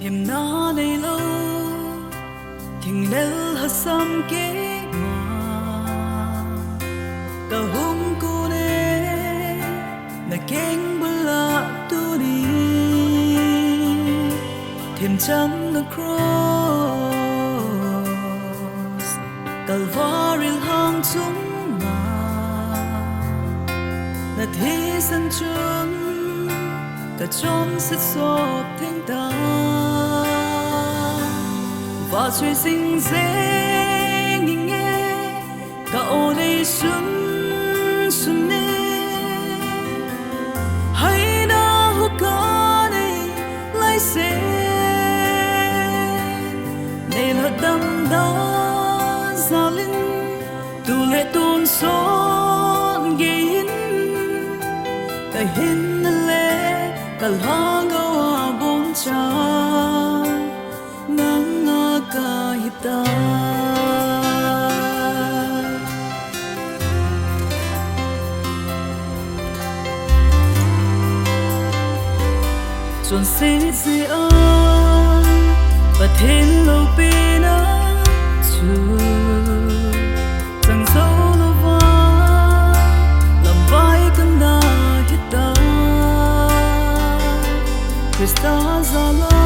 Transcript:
thêm nó đây lâu thình nel hạt sam kế mà ta hung cô nè na keng bala tu đi thêm chấm na cross Calvary hang chúng mà na thế san chun ta chốn sức sọp thanh ta và chuyện sinh dễ nghe ta ở đây xuân xuân nè hay đã hút cả này lại sẽ nên là đâm đá ra lên tu lệ tuôn xót ghiền ta hin lệ ta lang gawa bông cha nang kahita chọn sẽ dễ an và thêm lâu bên á chú rằng dấu lâu va làm vai cơn đau hết ta Krista ra